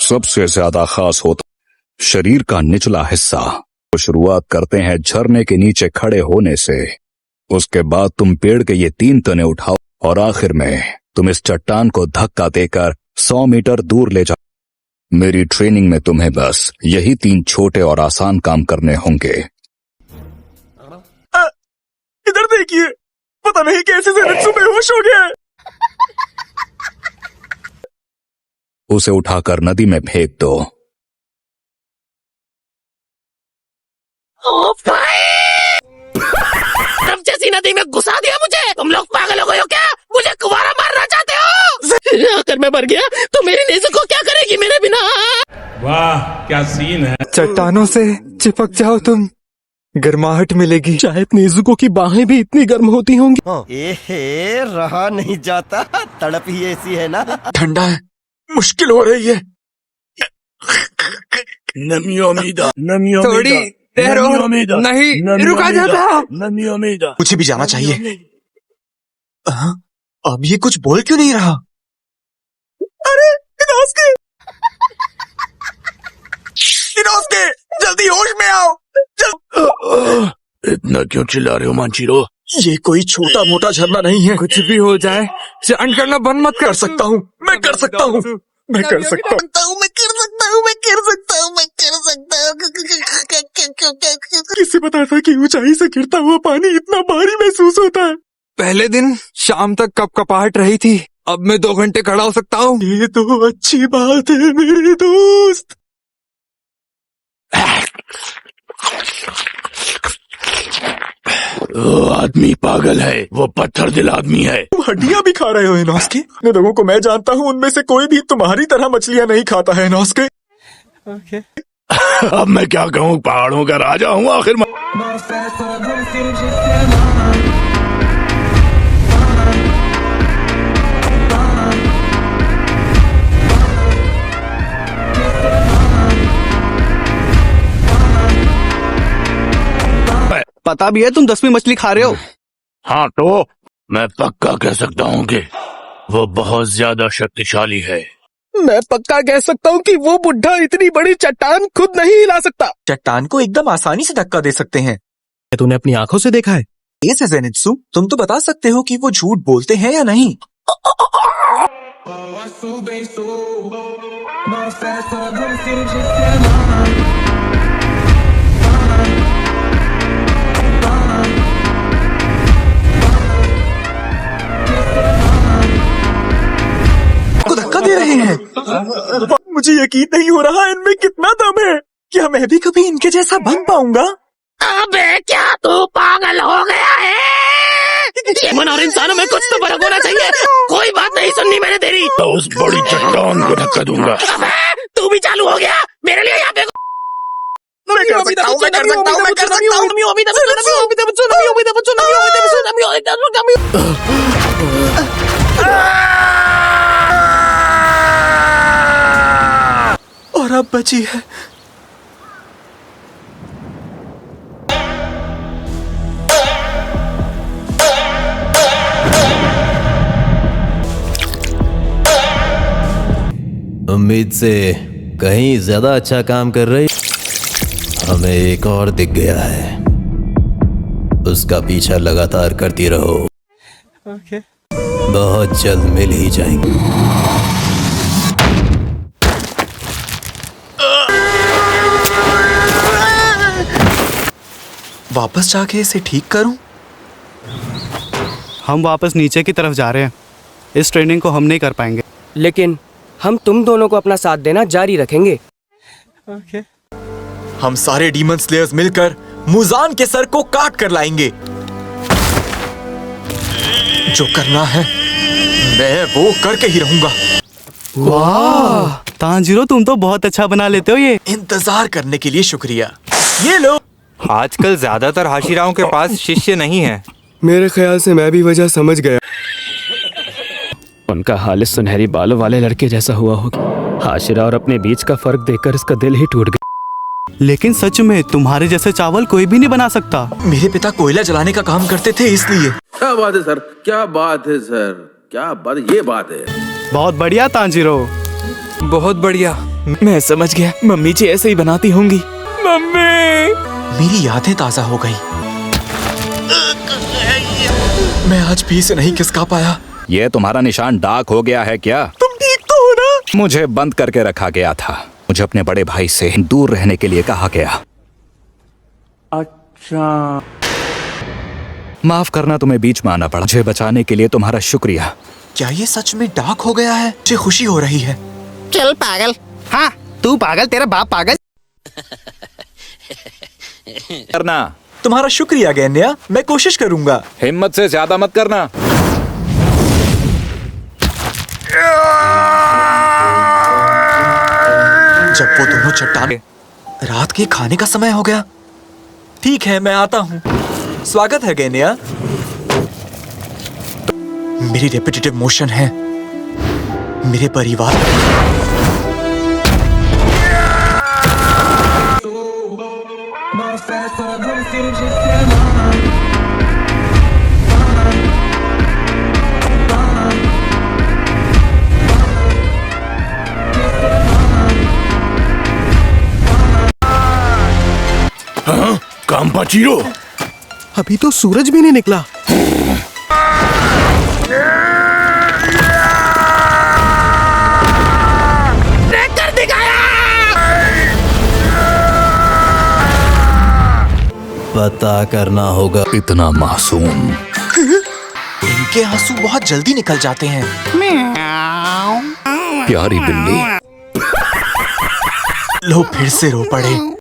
सबसे ज्यादा खास होता शरीर का निचला हिस्सा। तो शुरुआत करते हैं झरने के नीचे खड़े होने से। उसके बाद तुम पेड़ के ये 3 तने उठाओ और आखिर में तुम इस चट्टान को धक्का देकर 100 मीटर दूर ले जाओ। मेरी ट्रेनिंग में तुम्हें बस यही 3 छोटे और आसान काम करने होंगे। इधर देखिए, पता नहीं कैसे ज़ेनित्सु बेहोश हो गया है। उसे उठाकर नदी में फेंक दो। तुम जैसी नदी में घुसा दिया मुझे। तुम लोग पागल हो गए हो क्या? मुझे कुंवारा मारना चाहते हो? अगर मैं मर गया तो मेरी नेज़ुको क्या करेगी मेरे बिना? वाह क्या सीन है। चट्टानों से चिपक जाओ तुम, गर्माहट मिलेगी। शायद नेज़ुको की बाहें भी इतनी गर्म होती होंगी। एहे, रहा नहीं जाता, तड़प ही ऐसी है ना। ठंडा है, मुश्किल हो रही है। थोड़ी ठहरो, नहीं रुका जाता। मुझे भी जाना चाहिए। अब ये कुछ बोल क्यों नहीं रहा? अरे इनोस्के, इनोस्के, जल्दी होश में आओ। इतना क्यों चिल्ला रहे हो मांचीरो? ये कोई छोटा मोटा झरना नहीं है। कुछ भी हो जाए चांट करना बंद मत कर। सकता हूँ, मैं कर सकता हूँ, मैं कर सकता हूँ, किसे पता था कि ऊंचाई से गिरता हुआ पानी इतना भारी महसूस होता है। पहले दिन शाम तक कपकपाहट रही थी, अब मैं 2 घंटे खड़ा हो सकता हूँ। ये तो अच्छी बात है मेरे दोस्त। वो आदमी पागल है, वो पत्थर दिल आदमी है। तुम हड्डियां भी खा रहे हो इनोस्के। जिन लोगों को मैं जानता हूँ उनमें से कोई भी तुम्हारी तरह मछलियां नहीं खाता है इनोस्के। अब मैं क्या कहूँ, पहाड़ों का राजा हूँ आखिर। पता भी है तुम 10वीं मछली खा रहे हो। हाँ तो मैं पक्का कह सकता हूँ कि वो बहुत ज्यादा शक्तिशाली है। मैं पक्का कह सकता हूँ कि वो बुढ़ा इतनी बड़ी चट्टान खुद नहीं हिला सकता। चट्टान को एकदम आसानी से धक्का दे सकते हैं। तूने अपनी आंखों से देखा है? ये से ज़ेनित्सु, तुम तो बता सकते हो कि वो झूठ बोलते हैं या नहीं। को धक्का दे रहे हैं। मुझे यकीन नहीं हो रहा इनमें कितना दम है। क्या मैं भी कभी इनके जैसा बन पाऊंगा? अबे क्या तू पागल हो गया है? मन और इंसानों में कुछ तो फर्क होना चाहिए। कोई बात नहीं सुननी मैंने तेरी। तो उस बड़ी चट्टान को धक्का दूंगा। तू भी चालू हो गया मेरे लिए यहाँ पे। मैं कर सकता हूँ, मैं कर सकता हूँ, मैं कर सकता हूँ। और अब बची है उम्मीद से कहीं ज्यादा अच्छा काम कर रही। हमें एक और दिख गया है, उसका पीछा लगातार करती रहो। बहुत जल्द मिल ही जाएंगे। वापस जाके इसे ठीक करूं? हम वापस नीचे की तरफ जा रहे हैं। इस ट्रेनिंग को हम नहीं कर पाएंगे, लेकिन हम तुम दोनों को अपना साथ देना जारी रखेंगे। हम सारे डीमन स्लेयर्स मिलकर मुजान के सर को काट कर लाएंगे। जो करना है मैं वो करके ही रहूंगा। वाह तांजीरो, तुम तो बहुत अच्छा बना लेते हो ये। इंतजार करने के लिए शुक्रिया। ये लो। आजकल ज्यादातर हाशिराओं के पास शिष्य नहीं है। मेरे ख्याल से मैं भी वजह समझ गया। उनका हाल इस सुनहरी बालों वाले लड़के जैसा हुआ होगा। हाशिरा और अपने बीच का फर्क देखकर इसका दिल ही टूट गया। लेकिन सच में तुम्हारे जैसे चावल कोई भी नहीं बना सकता। मेरे पिता कोयला जलाने का काम करते थे इसलिए। क्या बात है सर, क्या बात है सर, क्या बात, ये बात है। बहुत बढ़िया तांजीरो, बहुत बढ़िया। मैं समझ गया, मम्मी जी ऐसे ही बनाती होंगी। मम्मी, मेरी यादें ताजा हो गई। मैं आज भी इसे नहीं खिसका पाया। ये तुम्हारा निशान डार्क हो गया है क्या? तुम ठीक तो हो ना? मुझे बंद करके रखा गया था। मुझे अपने बड़े भाई से दूर रहने के लिए कहा गया। अच्छा, माफ करना, तुम्हें बीच में आना पड़ा। मुझे बचाने के लिए तुम्हारा शुक्रिया। क्या ये सच में डार्क हो गया है? मुझे खुशी हो रही है। चल पागल। हाँ, तू पागल, तेरा बाप पागल। करना। तुम्हारा शुक्रिया गैन्या, मैं कोशिश करूंगा। हिम्मत से ज्यादा मत करना। जब वो दोनों चट्टान, रात के खाने का समय हो गया। ठीक है, मैं आता हूँ। स्वागत है गैन्या। मेरी रेपिटेटिव मोशन है मेरे परिवार। काम्पाचीरो, अभी तो सूरज भी नहीं निकला। कर दिखाया। पता करना होगा। इतना मासूम। इनके आंसू बहुत जल्दी निकल जाते हैं। प्यारी बिल्ली। लो फिर से रो पड़े।